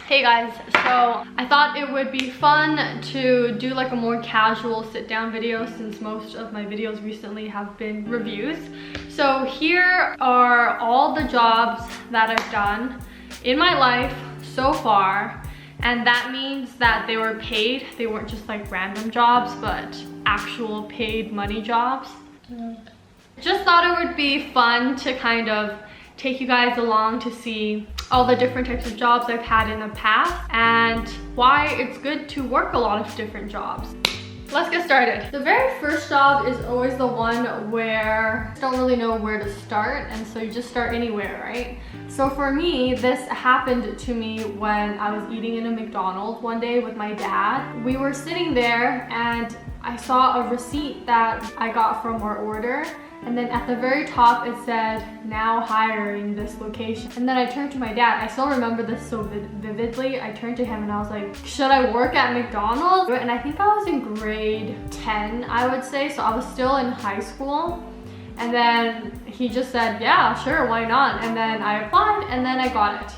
Hey guys, so I thought it would be fun to do like a more casual sit down video since most of my videos recently have been reviews. So here are all the jobs that I've done in my life so far, and that means that they were paid. They weren't just like random jobs, but actual paid money jobs. Just thought it would be fun to kind of take you guys along to see all the different types of jobs I've had in the past and why it's good to work a lot of different jobs. Let's get started. The very first job is always the one where you don't really know where to start, and so you just start anywhere, right? So for me, this happened to me when I was eating in a McDonald one day with my dad. We were sitting there and I saw a receipt that I got from our order, and then at the very top it said, "Now hiring this location." And then I turned to my dad. I still remember this so vividly. I turned to him and I was like, should I work at McDonald's? And I think I was in grade 10, I would say. So I was still in high school. And then he just said, yeah, sure, why not? And then I applied and then I got it.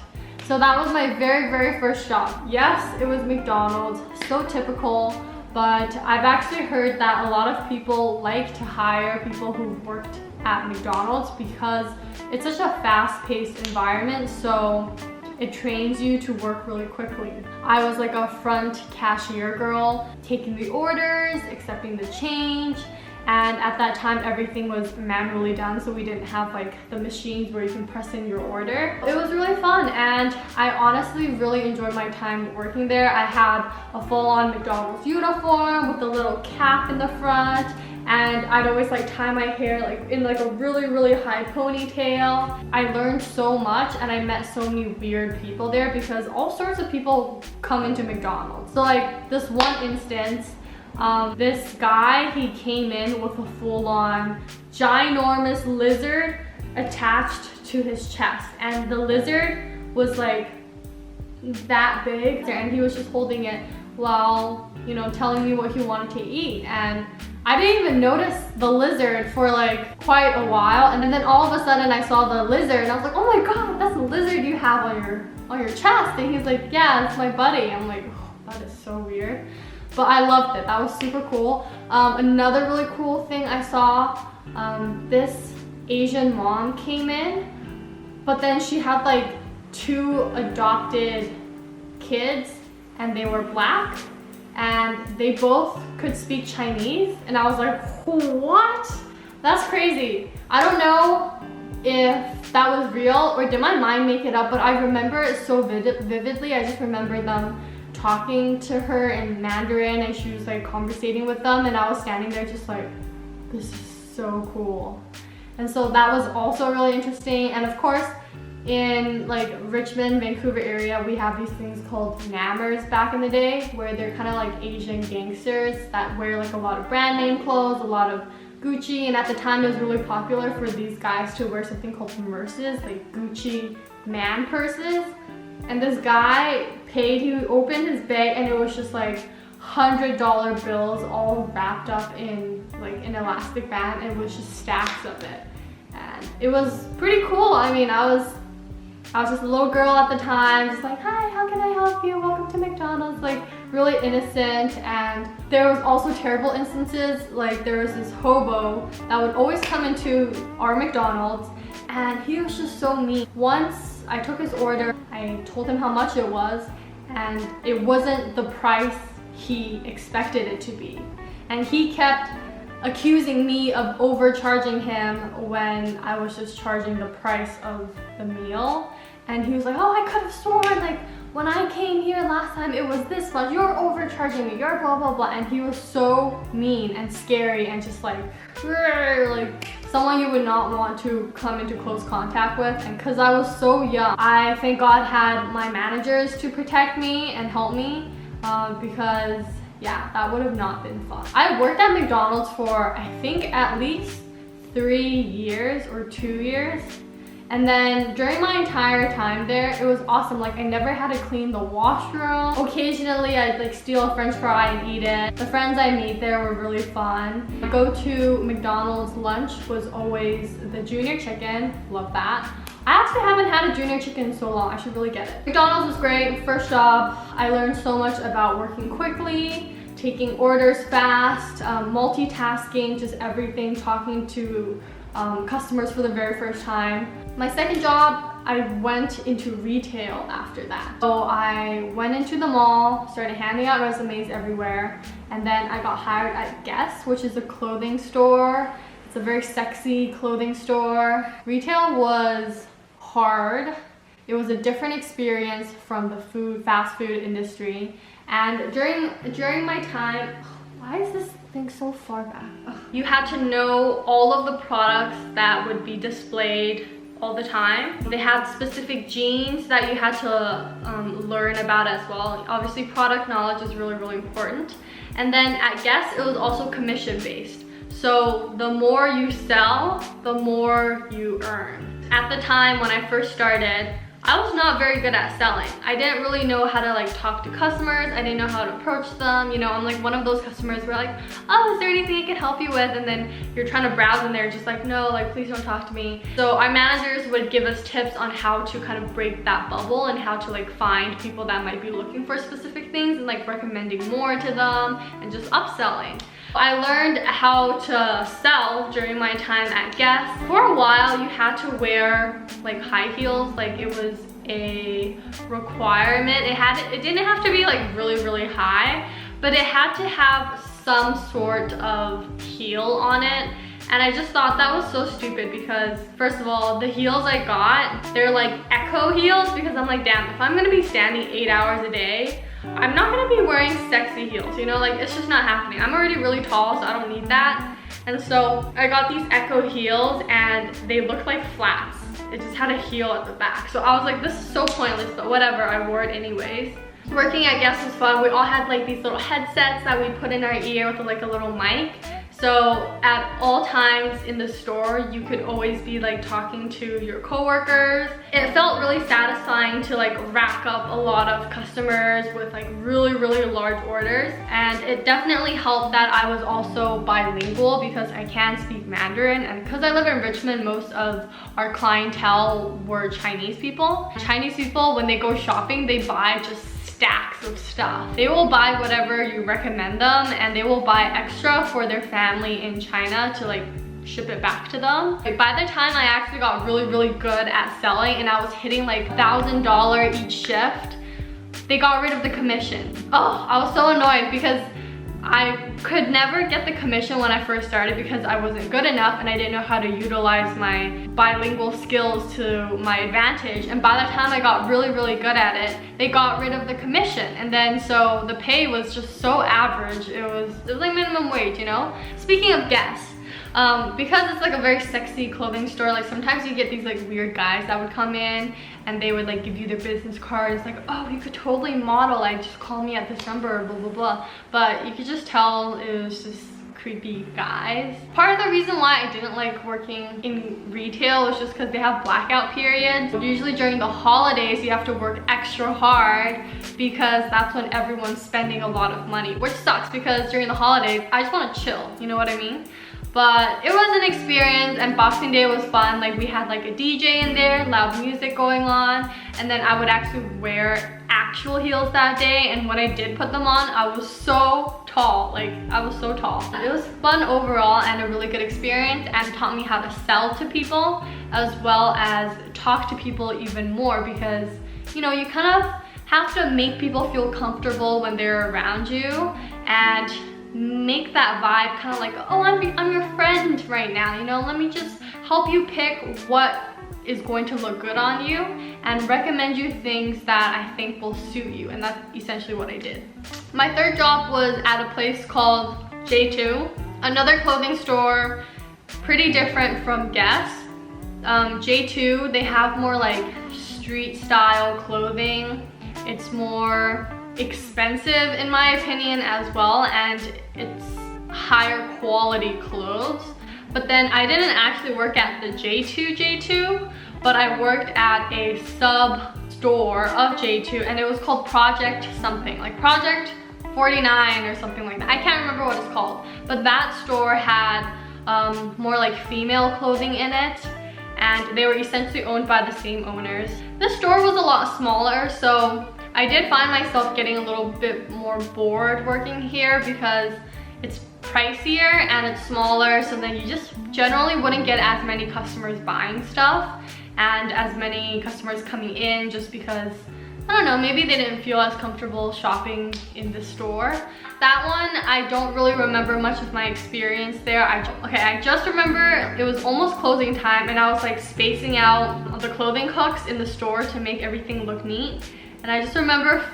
So that was my very first job. Yes, it was McDonald's, so typical. But I've actually heard that a lot of people like to hire people who've worked at McDonald's because it's such a fast-paced environment, so it trains you to work really quickly. I was like a front cashier girl, taking the orders, accepting the change, and at that time everything was manually done, so we didn't have like the machines where you can press in your order. It was really fun and I honestly really enjoyed my time working there. I had a full-on McDonald's uniform with a little cap in the front, and I'd always like tie my hair like in like a really high ponytail. I learned so much and I met so many weird people there because all sorts of people come into McDonald's. So like this one instance, this guy, he came in with a full-on ginormous lizard attached to his chest, and the lizard was like that big, and he was just holding it while, you know, telling me what he wanted to eat. And I didn't even notice the lizard for like quite a while, and then all of a sudden I saw the lizard and I was like, oh my god, that's a lizard you have on your chest. And he's like, yeah, it's my buddy. I'm like, oh, that is so weird. But I loved it. That was super cool. Another really cool thing I saw, this Asian mom came in, but then she had like 2 adopted kids and they were black and they both could speak Chinese, and I was like, what? That's crazy. I don't know if that was real or did my mind make it up, but I remember it so vividly. I just remember them talking to her in Mandarin and she was like conversating with them, and I was standing there just like, this is so cool. And so that was also really interesting. And of course in like Richmond, Vancouver area, we have these things called nammers back in the day, where they're kind of like Asian gangsters that wear like a lot of brand name clothes, a lot of Gucci, and at the time it was really popular for these guys to wear something called purses, like Gucci man purses. And this guy paid, he opened his bag and it was just like $100 bills all wrapped up in like an elastic band, and it was just stacks of it. And it was pretty cool. I mean, I was just a little girl at the time, just like, hi, how can I help you? Welcome to McDonald's. Like really innocent. And there was also terrible instances. Like there was this hobo that would always come into our McDonald's and he was just so mean. Once I took his order, I told him how much it was, and it wasn't the price he expected it to be. And he kept accusing me of overcharging him when I was just charging the price of the meal. And he was like, oh, I could have sworn like when I came here last time it was this much, you're overcharging me, you're blah blah blah. And he was so mean and scary and just like someone you would not want to come into close contact with. And because I was so young, I thank God had my managers to protect me and help me, because yeah, that would have not been fun. I worked at McDonald's for I think at least 3 years or 2 years. And then during my entire time there, it was awesome. Like I never had to clean the washroom. Occasionally I'd like steal a french fry and eat it. The friends I made there were really fun. Go to McDonald's lunch was always the junior chicken, love that. I actually haven't had a junior chicken in so long. I should really get it. McDonald's was great. First job. I learned so much about working quickly, taking orders fast, multitasking, just everything, talking to customers for the very first time. My second job, I went into retail after that. So I went into the mall, started handing out resumes everywhere, and then I got hired at Guess, which is a clothing store. It's a very sexy clothing store. Retail was hard. It was a different experience from the fast food industry. And during my time, why is this thing so far back? Ugh. You had to know all of the products that would be displayed all the time. They had specific jeans that you had to learn about as well. Obviously, product knowledge is really, really important. And then at Guess, it was also commission based. So the more you sell, the more you earn. At the time when I first started, I was not very good at selling. I didn't really know how to like talk to customers. I didn't know how to approach them. You know, I'm like one of those customers where like, oh, is there anything I can help you with? And then you're trying to browse and they're just like, no, like please don't talk to me. So our managers would give us tips on how to kind of break that bubble and how to like find people that might be looking for specific things and like recommending more to them and just upselling. I learned how to sell during my time at Guess. For a while, you had to wear like high heels, like it was a requirement. It didn't have to be like really, really high, but it had to have some sort of heel on it. And I just thought that was so stupid because first of all, the heels I got, they're like echo heels because I'm like, damn, if I'm gonna be standing 8 hours a day, I'm not gonna be wearing sexy heels, you know, like it's just not happening. I'm already really tall, so I don't need that. And so I got these echo heels and they looked like flats. It just had a heel at the back. So I was like, this is so pointless, but whatever, I wore it anyways. Working at Guess was fun. We all had like these little headsets that we put in our ear with like a little mic. So at all times in the store, you could always be like talking to your coworkers. It felt really satisfying to like rack up a lot of customers with like really, really large orders. And it definitely helped that I was also bilingual because I can speak Mandarin. And because I live in Richmond, most of our clientele were Chinese people. Chinese people, when they go shopping, they buy just stacks of stuff. They will buy whatever you recommend them and they will buy extra for their family in China to like ship it back to them. Like, by the time I actually got really, really good at selling and I was hitting like $1,000 each shift, they got rid of the commission. Oh, I was so annoyed because I could never get the commission when I first started because I wasn't good enough and I didn't know how to utilize my bilingual skills to my advantage. And by the time I got really, really good at it, they got rid of the commission. And then so the pay was just so average. It was like minimum wage, you know? Speaking of Guess, because it's like a very sexy clothing store, like sometimes you get these like weird guys that would come in and they would like give you their business cards like, oh, you could totally model, like just call me at this number, blah blah blah. But you could just tell it was just creepy guys. Part of the reason why I didn't like working in retail was just because they have blackout periods. Usually during the holidays you have to work extra hard because that's when everyone's spending a lot of money, which sucks because during the holidays I just want to chill, you know what I mean? But it was an experience and Boxing Day was fun. Like we had like a DJ in there, loud music going on, and then I would actually wear actual heels that day, and when I did put them on, I was so tall. Like I was so tall. It was fun overall and a really good experience and taught me how to sell to people as well as talk to people even more because, you know, you kind of have to make people feel comfortable when they're around you and make that vibe kind of like, oh, I'm your friend right now, you know, let me just help you pick what is going to look good on you and recommend you things that I think will suit you, and that's essentially what I did. My third job was at a place called J2, another clothing store, pretty different from Guess. J2, they have more like street style clothing. It's more expensive in my opinion as well, and it's higher quality clothes. But then I didn't actually work at the J2, but I worked at a sub store of J2 and it was called Project something, like Project 49 or something like that. I can't remember what it's called, but that store had more like female clothing in it. and they were essentially owned by the same owners. The store was a lot smaller, so I did find myself getting a little bit more bored working here because it's pricier and it's smaller, so then you just generally wouldn't get as many customers buying stuff and as many customers coming in, just because, I don't know, maybe they didn't feel as comfortable shopping in the store. That one, I don't really remember much of my experience there. I just remember it was almost closing time and I was like spacing out the clothing hooks in the store to make everything look neat. And I just remember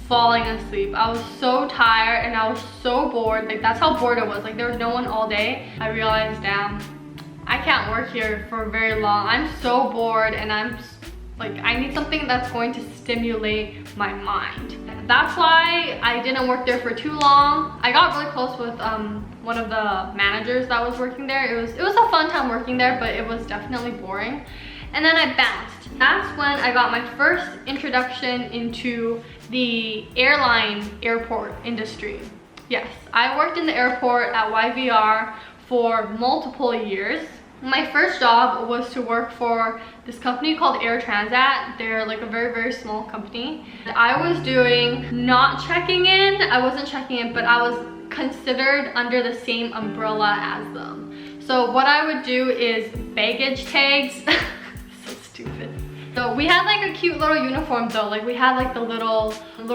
falling asleep. I was so tired and I was so bored. Like, that's how bored it was. Like, there was no one all day. I realized, damn, I can't work here for very long. I'm so bored and I need something that's going to stimulate my mind. That's why I didn't work there for too long. I got really close with one of the managers that was working there. It was a fun time working there, but it was definitely boring. And then I bounced. That's when I got my first introduction into the airport industry. Yes, I worked in the airport at YVR for multiple years. My first job was to work for this company called Air Transat. They're like a very, very small company. I was doing not checking in. I wasn't checking in, but I was considered under the same umbrella as them. So what I would do is baggage tags. So stupid. So we had like a cute little uniform though. Like, we had like the little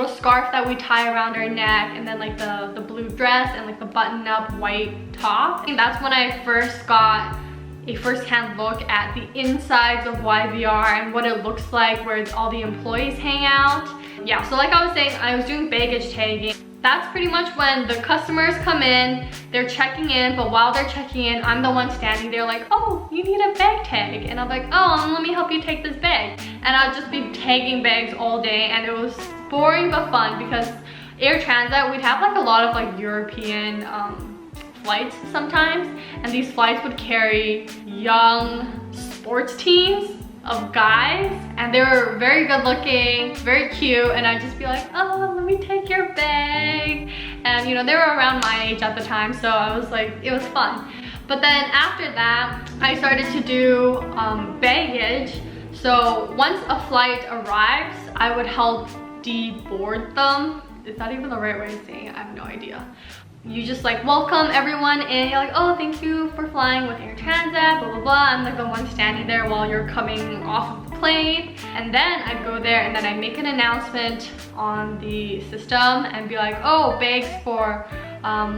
scarf that we tie around our neck, and then like the blue dress and like the button up white top. And that's when I first got a first-hand look at the insides of YVR and what it looks like, where all the employees hang out. Yeah, so like I was saying, I was doing baggage tagging. That's pretty much when the customers come in, they're checking in, but while they're checking in, I'm the one standing there like, oh, you need a bag tag. And I'm like, oh, let me help you take this bag. And I'll just be tagging bags all day, and it was boring but fun because Air Transat, we'd have like a lot of like European flights sometimes, and these flights would carry young sports teams of guys, and they were very good looking, very cute, and I'd just be like, oh, let me take your bag. And you know, they were around my age at the time, so I was like, it was fun. But then after that, I started to do baggage. So once a flight arrives, I would help deboard them. Is that even the right way of saying it? I have no idea. You just like welcome everyone in. You're like, oh, thank you for flying with Air Transat, blah, blah, blah. I'm like the one standing there while you're coming off of the plane. And then I go there and then I make an announcement on the system and be like, oh, bags for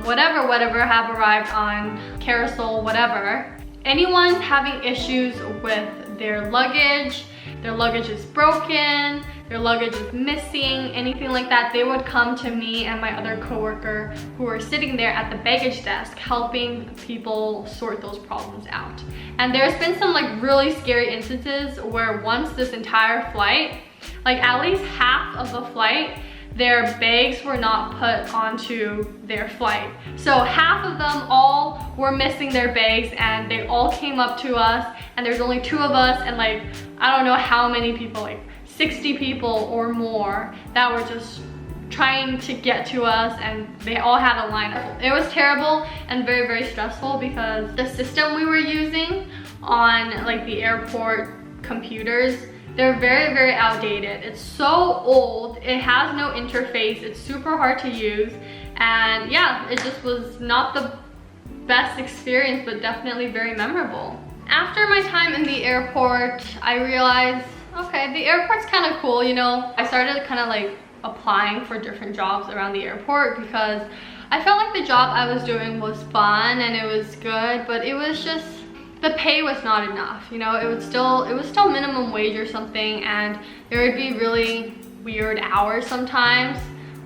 whatever have arrived on carousel, whatever. Anyone having issues with their luggage is broken, their luggage is missing, anything like that, they would come to me and my other coworker who were sitting there at the baggage desk helping people sort those problems out. And there's been some like really scary instances where once this entire flight, like at least half of the flight, their bags were not put onto their flight. So half of them all were missing their bags, and they all came up to us, and there's only 2 of us, and like, I don't know how many people, like 60 people or more that were just trying to get to us, and they all had a lineup. It was terrible and very, very stressful because the system we were using on like the airport computers, they're very, very outdated. It's so old, it has no interface, it's super hard to use, and yeah, it just was not the best experience, but definitely very memorable. After my time in the airport, I realized, okay, the airport's kind of cool, you know. I started kind of like applying for different jobs around the airport because I felt like the job I was doing was fun and it was good, but it was just, the pay was not enough, you know. It was still minimum wage or something, and there would be really weird hours sometimes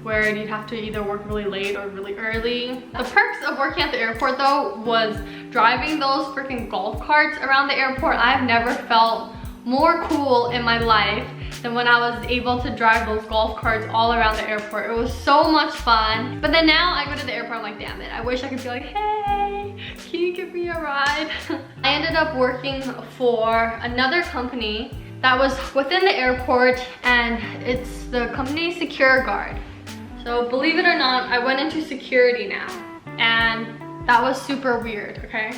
where you'd have to either work really late or really early. The perks of working at the airport though was driving those freaking golf carts around the airport. I've never felt more cool in my life than when I was able to drive those golf carts all around the airport. It was so much fun. But then now I go to the airport, I'm like, damn it, I wish I could be like, hey, can you give me a ride? I ended up working for another company that was within the airport, and it's the company Secure Guard. So believe it or not, I went into security now, and that was super weird, okay?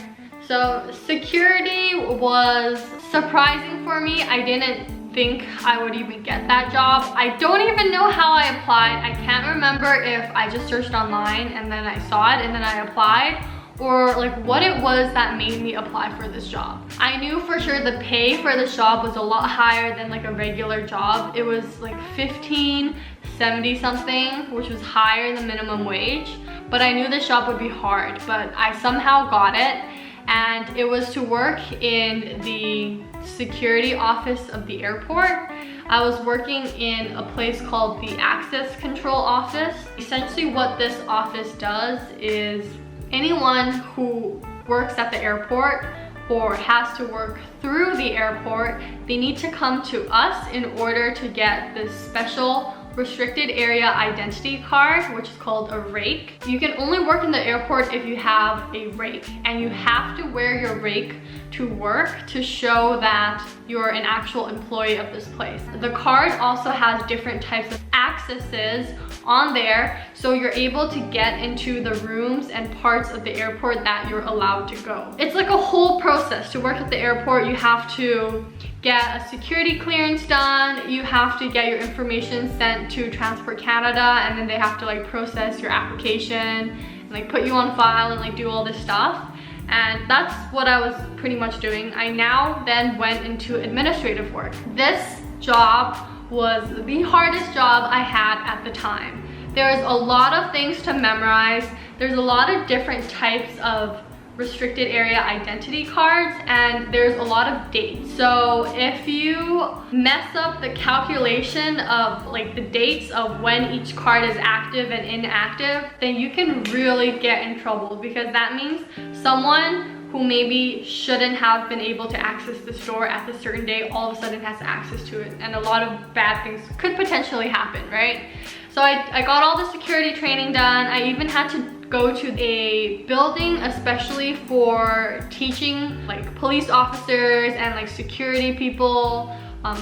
So security was surprising for me. I didn't think I would even get that job. I don't even know how I applied. I can't remember if I just searched online and then I saw it and then I applied, or like what it was that made me apply for this job. I knew for sure the pay for this job was a lot higher than like a regular job. It was like $15.70 something, which was higher than minimum wage. But I knew this job would be hard, but I somehow got it. And it was to work in the security office of the airport. I was working in a place called the access control office. Essentially what this office does is anyone who works at the airport or has to work through the airport, they need to come to us in order to get this special restricted area identity card, which is called a rake. You can only work in the airport if you have a rake, and you have to wear your rake to work to show that you're an actual employee of this place. The card also has different types of accesses on there, so you're able to get into the rooms and parts of the airport that you're allowed to go. It's like a whole process. To work at the airport, you have to get a security clearance done, you have to get your information sent to Transport Canada, and then they have to like process your application and like put you on file and like do all this stuff. And that's what I was pretty much doing. I now then went into administrative work. This job was the hardest job I had at the time. There's a lot of things to memorize. There's a lot of different types of restricted area identity cards, and there's a lot of dates. So if you mess up the calculation of like the dates of when each card is active and inactive, then you can really get in trouble, because that means someone who maybe shouldn't have been able to access the store at the certain day all of a sudden has access to it, and a lot of bad things could potentially happen, right? So I got all the security training done. I even had to go to a building especially for teaching like police officers and like security people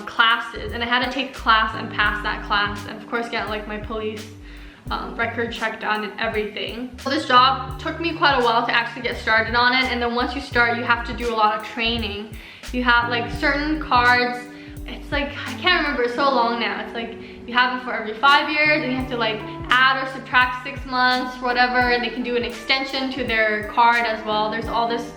classes, and I had to take a class and pass that class, and of course get like my police record check done and everything. So this job took me quite a while to actually get started on it, and then once you start, you have to do a lot of training. You have like certain cards, it's like, I can't remember, it's so long now. It's like you have it for every 5 years, and you have to like add or subtract 6 months, whatever, and they can do an extension to their card as well. There's all this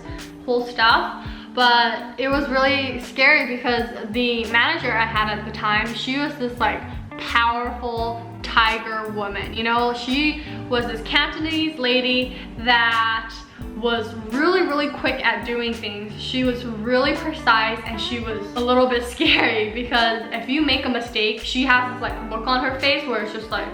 whole stuff. But it was really scary because the manager I had at the time, she was this like powerful tiger woman. You know, she was this Cantonese lady that was really quick at doing things. She was really precise, and she was a little bit scary because if you make a mistake, she has this like look on her face where it's just like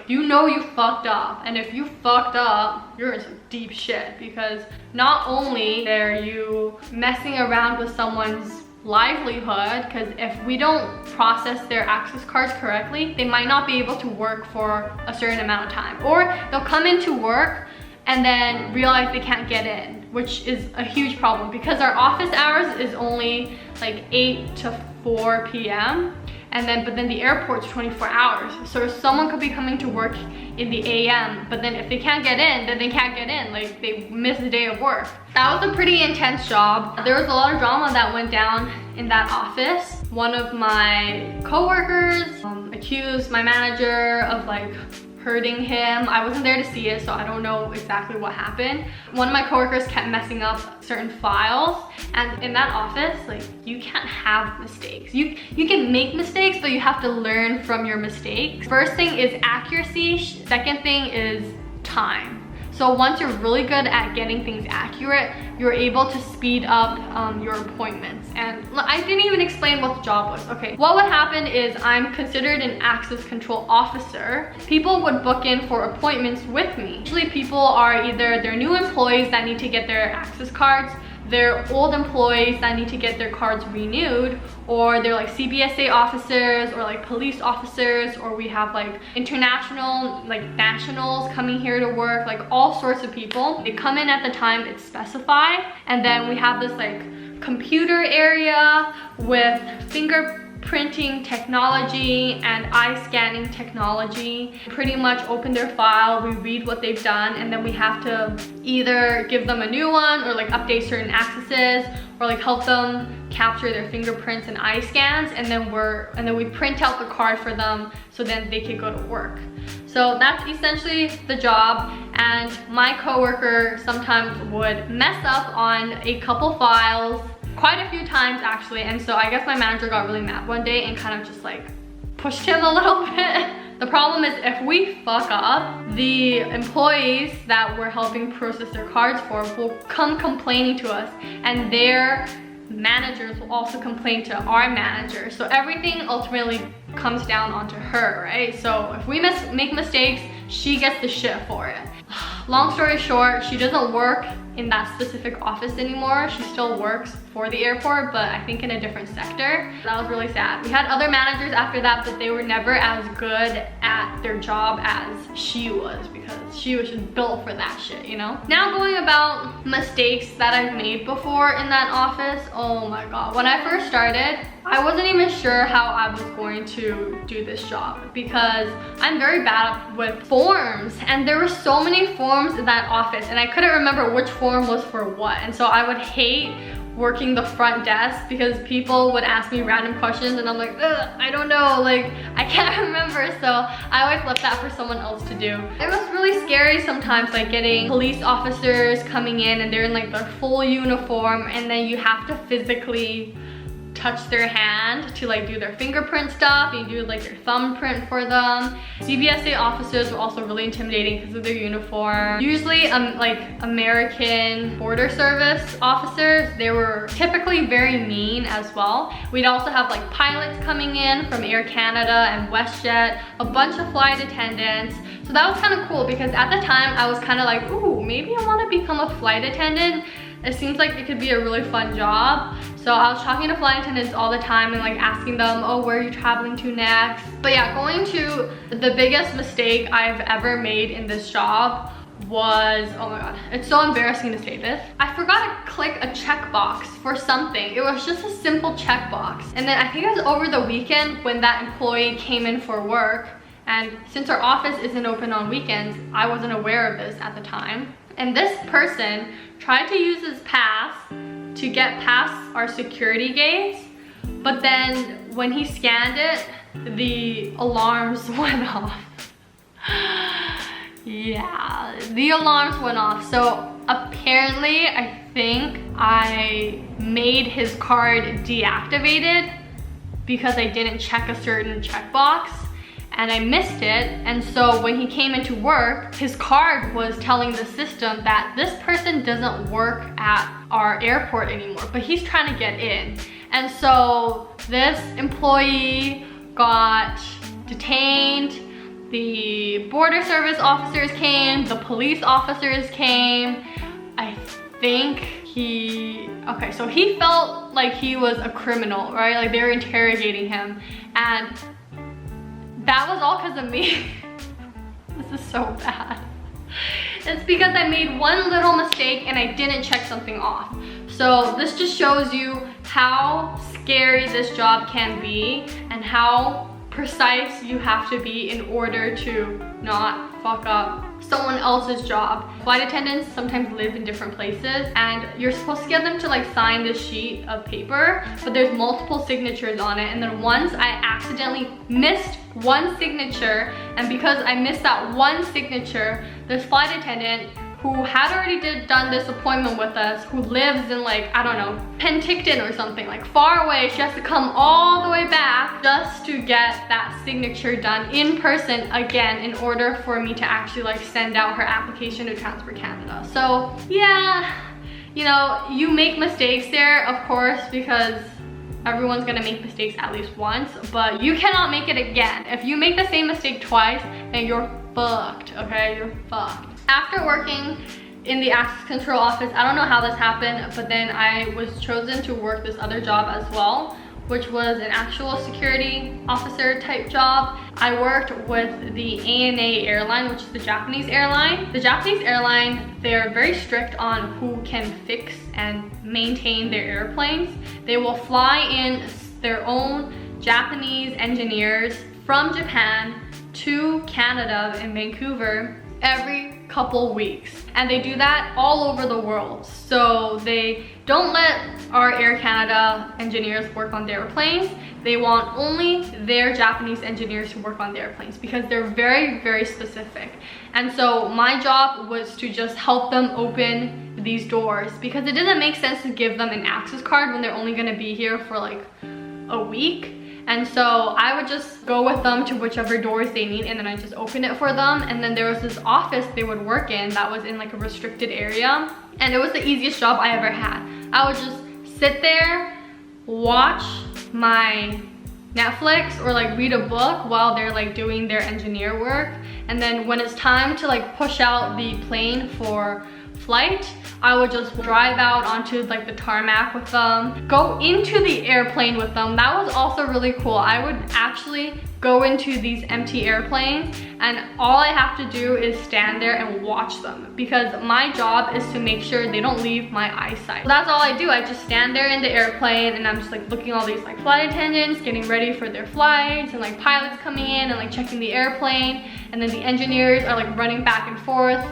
you know you fucked up, and if you fucked up, you're in some deep shit, because not only are you messing around with someone's livelihood, because if we don't process their access cards correctly, they might not be able to work for a certain amount of time, or they'll come into work and then realize they can't get in, which is a huge problem because our office hours is only like 8 to 4 p.m. But then the airport's 24 hours. So someone could be coming to work in the AM, but then if they can't get in, then they can't get in. Like they miss a day of work. That was a pretty intense job. There was a lot of drama that went down in that office. One of my coworkers accused my manager of like hurting him. I wasn't there to see it, so I don't know exactly what happened. One of my coworkers kept messing up certain files, and in that office, like, you can't have mistakes. You can make mistakes, but you have to learn from your mistakes. First thing is accuracy. Second thing is time. So once you're really good at getting things accurate, you're able to speed up your appointments. And I didn't even explain what the job was. Okay, what would happen is I'm considered an access control officer. People would book in for appointments with me. Usually people are either they're new employees that need to get their access cards, they're old employees that need to get their cards renewed, or they're like CBSA officers or like police officers, or we have like international, like nationals coming here to work, like all sorts of people. They come in at the time it's specified, and then we have this like computer area with fingerprint printing technology and eye scanning technology. Pretty much open their file, we read what they've done, and then we have to either give them a new one or like update certain accesses or like help them capture their fingerprints and eye scans, and then we print out the card for them so then they can go to work. So that's essentially the job, and my coworker sometimes would mess up on a couple files, quite a few times actually, and so I guess my manager got really mad one day and kind of just like pushed him a little bit. The problem is if we fuck up, the employees that we're helping process their cards for will come complaining to us, and their managers will also complain to our manager. So everything ultimately comes down onto her, right? So if we make mistakes, she gets the shit for it. Long story short, she doesn't work in that specific office anymore. She still works for the airport, but I think in a different sector. That was really sad. We had other managers after that, but they were never as good at their job as she was, because she was just built for that shit, you know? Now going about mistakes that I've made before in that office, oh my God. When I first started, I wasn't even sure how I was going to do this job because I'm very bad with forms, and there were so many forms in that office and I couldn't remember which form was for what. And so I would hate working the front desk because people would ask me random questions and I'm like, I don't know, like I can't remember. So I always left that for someone else to do. It was really scary sometimes, like getting police officers coming in and they're in like their full uniform, and then you have to physically touch their hand to like do their fingerprint stuff, and you do like your thumbprint for them. CBSA officers were also really intimidating because of their uniform. Usually like American border service officers, they were typically very mean as well. We'd also have like pilots coming in from Air Canada and WestJet, a bunch of flight attendants. So that was kind of cool because at the time I was kind of like, ooh, maybe I want to become a flight attendant. It seems like it could be a really fun job. So I was talking to flight attendants all the time and like asking them, oh, where are you traveling to next? But yeah, going to the biggest mistake I've ever made in this job was, oh my God, it's so embarrassing to say this. I forgot to click a checkbox for something. It was just a simple checkbox. And then I think it was over the weekend when that employee came in for work. And since our office isn't open on weekends, I wasn't aware of this at the time. And this person tried to use his pass to get past our security gates, but then when he scanned it, the alarms went off. Yeah, the alarms went off. So apparently, I think I made his card deactivated because I didn't check a certain checkbox. And I missed it, and so when he came into work, his card was telling the system that this person doesn't work at our airport anymore, but he's trying to get in. And so this employee got detained, the border service officers came, the police officers came. I think okay, so he felt like he was a criminal, right? Like they were interrogating him, and that was all because of me. This is so bad. It's because I made one little mistake and I didn't check something off. So this just shows you how scary this job can be and how precise you have to be in order to not fuck up someone else's job. Flight attendants sometimes live in different places and you're supposed to get them to like sign this sheet of paper, but there's multiple signatures on it. And then once I accidentally missed one signature, and because I missed that one signature, this flight attendant who had already done this appointment with us, who lives in like, I don't know, Penticton or something, like far away. She has to come all the way back just to get that signature done in person again in order for me to actually like send out her application to Transport Canada. So yeah, you know, you make mistakes there, of course, because everyone's gonna make mistakes at least once, but you cannot make it again. If you make the same mistake twice, then you're fucked, okay? You're fucked. After working in the access control office, I don't know how this happened, but then I was chosen to work this other job as well, which was an actual security officer type job. I worked with the ANA airline, which is the Japanese airline. The Japanese airline, they're very strict on who can fix and maintain their airplanes. They will fly in their own Japanese engineers from Japan to Canada in Vancouver every couple weeks, and they do that all over the world. So they don't let our Air Canada engineers work on their planes. They want only their Japanese engineers to work on their planes because they're very, very specific. And so my job was to just help them open these doors, because it doesn't make sense to give them an access card when they're only going to be here for like a week. And so I would just go with them to whichever doors they need, and then I just open it for them. And then there was this office they would work in that was in like a restricted area, and it was the easiest job I ever had. I would just sit there, watch my Netflix or like read a book while they're like doing their engineer work. And then when it's time to like push out the plane for flight, I would just drive out onto like the tarmac with them, go into the airplane with them. That was also really cool. I would actually go into these empty airplanes, and all I have to do is stand there and watch them, because my job is to make sure they don't leave my eyesight. So that's all I do. I just stand there in the airplane, and I'm just like looking at all these like flight attendants getting ready for their flights, and like pilots coming in and like checking the airplane, and then the engineers are like running back and forth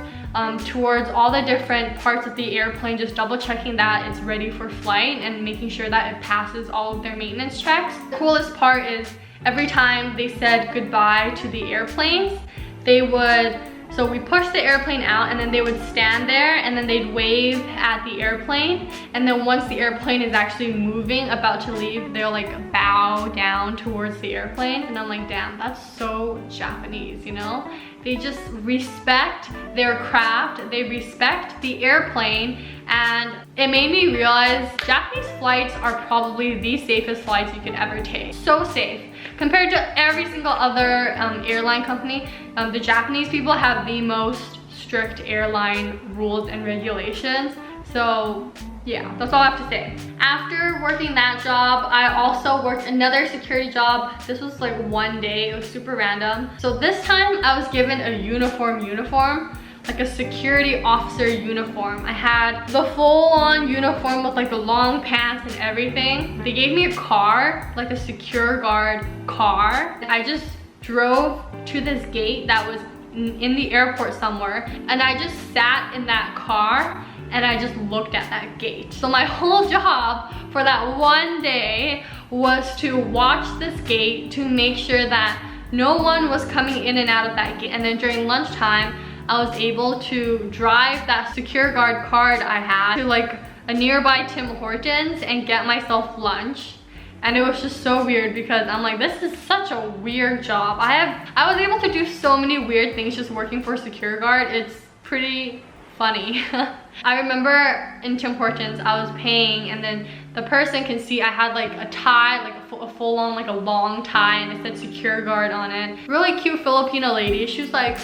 towards all the different parts of the airplane, just double checking that it's ready for flight and making sure that it passes all of their maintenance checks. The coolest part is every time they said goodbye to the airplanes, they would, so we pushed the airplane out, and then they would stand there and then they'd wave at the airplane, and then once the airplane is actually moving, about to leave, they'll like bow down towards the airplane. And I'm like, damn, that's so Japanese, you know? They just respect their craft, they respect the airplane, and it made me realize Japanese flights are probably the safest flights you could ever take. So safe. Compared to every single other airline company, the Japanese people have the most strict airline rules and regulations. So yeah, that's all I have to say. After working that job, I also worked another security job. This was like one day, it was super random. So this time I was given a uniform, like a security officer uniform. I had the full-on uniform with like the long pants and everything. They gave me a car, like a secure guard car. I just drove to this gate that was in the airport somewhere, and I just sat in that car and I just looked at that gate. So my whole job for that one day was to watch this gate to make sure that no one was coming in and out of that gate. And then during lunchtime, I was able to drive that secure guard card I had to like a nearby Tim Hortons and get myself lunch. And it was just so weird because I'm like, this is such a weird job. I was able to do so many weird things just working for secure guard. It's pretty funny. I remember in Tim Hortons I was paying, and then the person can see I had like a tie, like a full-on like a long tie, and it said secure guard on it. Really cute Filipino lady. She was like,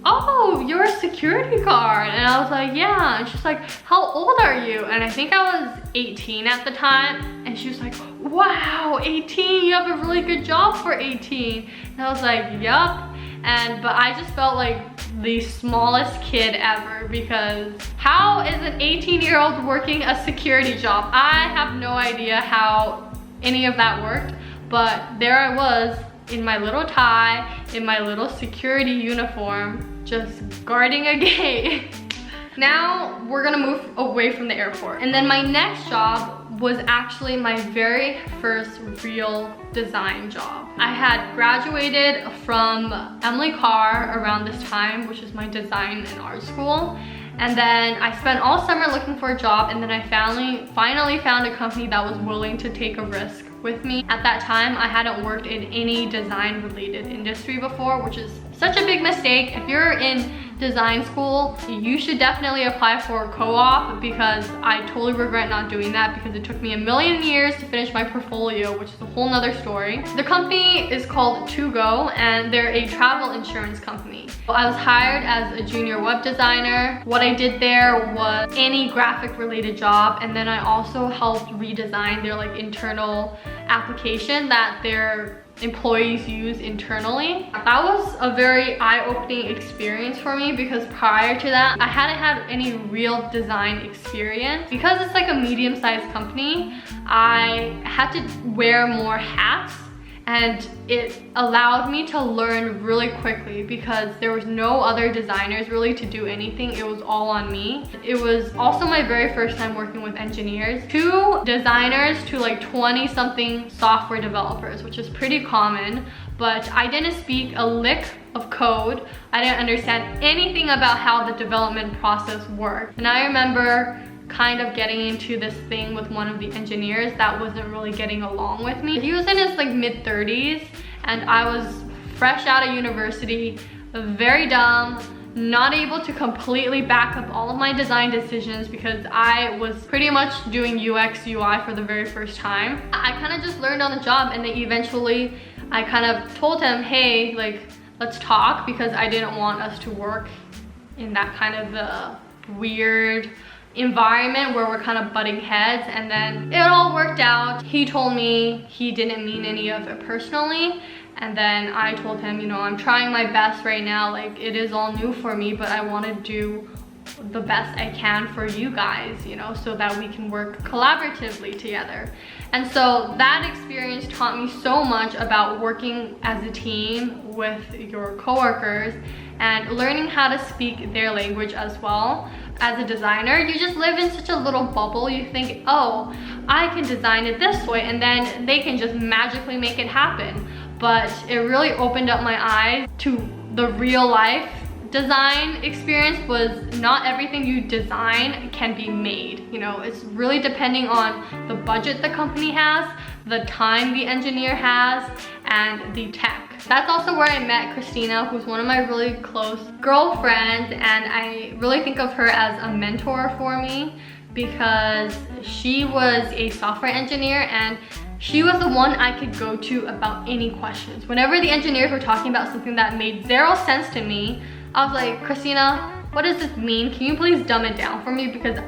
oh, you're a security guard. And I was like, yeah. And she's like, how old are you? And I think I was 18 at the time. And she was like, wow, 18, you have a really good job for 18. And I was like, yup. But I just felt like the smallest kid ever, because how is an 18-year-old working a security job? I have no idea how any of that worked, but there I was in my little tie, in my little security uniform, just guarding a gate. Now we're gonna move away from the airport. And then my next job was actually my very first real design job. I had graduated from Emily Carr around this time, which is my design and art school. And then I spent all summer looking for a job, and then I finally found a company that was willing to take a risk with me. At that time, I hadn't worked in any design related industry before, which is such a big mistake. If you're in design school, you should definitely apply for a co-op, because I totally regret not doing that, because it took me a million years to finish my portfolio, which is a whole nother story. The company is called To Go, and they're a travel insurance company. I was hired as a junior web designer. What I did there was any graphic related job, and then I also helped redesign their like internal application that their employees use internally. That was a very eye-opening experience for me, because prior to that I hadn't had any real design experience. Because it's like a medium-sized company, I had to wear more hats, and it allowed me to learn really quickly because there was no other designers really to do anything. It was all on me. It was also my very first time working with engineers, 2 designers to like 20 something software developers, which is pretty common, but I didn't speak a lick of code. I didn't understand anything about how the development process worked. And I remember kind of getting into this thing with one of the engineers that wasn't really getting along with me. He was in his like mid-30s and I was fresh out of university, very dumb, not able to completely back up all of my design decisions because I was pretty much doing UX UI for the very first time. I kind of just learned on the job, and then eventually I kind of told him, hey, like, let's talk, because I didn't want us to work in that kind of weird environment where we're kind of butting heads. And then it all worked out. He told me he didn't mean any of it personally, and then I told him, you know, I'm trying my best right now, like it is all new for me, but I want to do the best I can for you guys, you know, so that we can work collaboratively together. And so that experience taught me so much about working as a team with your coworkers and learning how to speak their language as well. As a designer, you just live in such a little bubble. You think, oh, I can design it this way, and then they can just magically make it happen. But it really opened up my eyes to the real life design experience. Was not everything you design can be made. You know, it's really depending on the budget the company has, the time the engineer has, and the tech. That's also where I met Christina, who's one of my really close girlfriends, and I really think of her as a mentor for me because she was a software engineer and she was the one I could go to about any questions. Whenever the engineers were talking about something that made zero sense to me, I was like, Christina, what does this mean? Can you please dumb it down for me? Because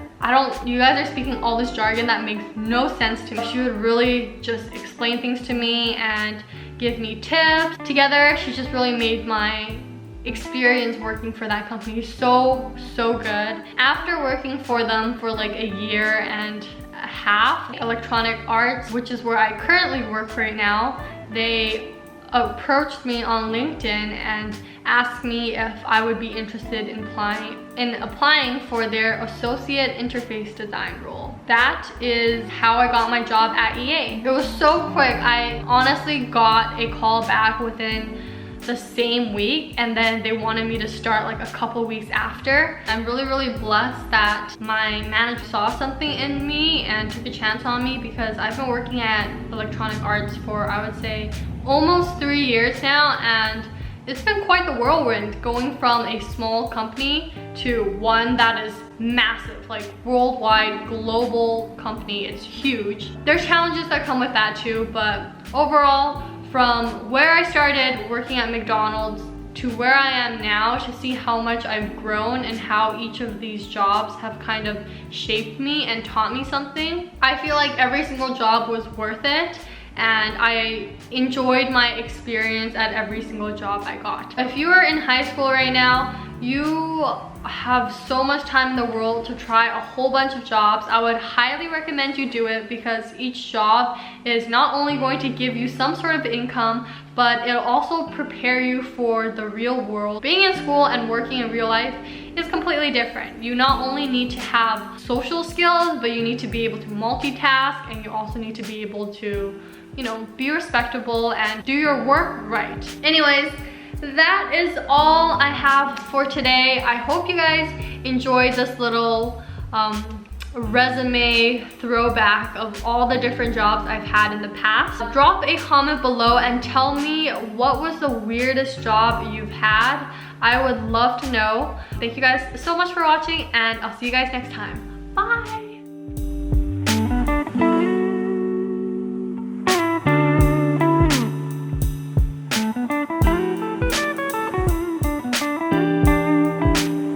you guys are speaking all this jargon that makes no sense to me. She would really just explain things to me and give me tips. Together, she just really made my experience working for that company so good. After working for them for like a year and a half, Electronic Arts, which is where I currently work right now, they approached me on LinkedIn and asked me if I would be interested in applying for their associate interface design role. That is how I got my job at EA. It was so quick. I honestly got a call back within the same week, and then they wanted me to start like a couple weeks after. I'm really blessed that my manager saw something in me and took a chance on me, because I've been working at Electronic Arts for, I would say, almost 3 years now, and it's been quite the whirlwind going from a small company to one that is massive, like worldwide, global company. It's huge. There's challenges that come with that too, but overall, from where I started working at McDonald's to where I am now, to see how much I've grown and how each of these jobs have kind of shaped me and taught me something, I feel like every single job was worth it. And I enjoyed my experience at every single job I got. If you are in high school right now, you have so much time in the world to try a whole bunch of jobs. I would highly recommend you do it, because each job is not only going to give you some sort of income, but it'll also prepare you for the real world. Being in school and working in real life is completely different. You not only need to have social skills, but you need to be able to multitask, and you also need to be able to, you know, be respectable and do your work right. Anyways, that is all I have for today. I hope you guys enjoyed this little resume throwback of all the different jobs I've had in the past. Drop a comment below and tell me what was the weirdest job you've had. I would love to know. Thank you guys so much for watching, and I'll see you guys next time. Bye!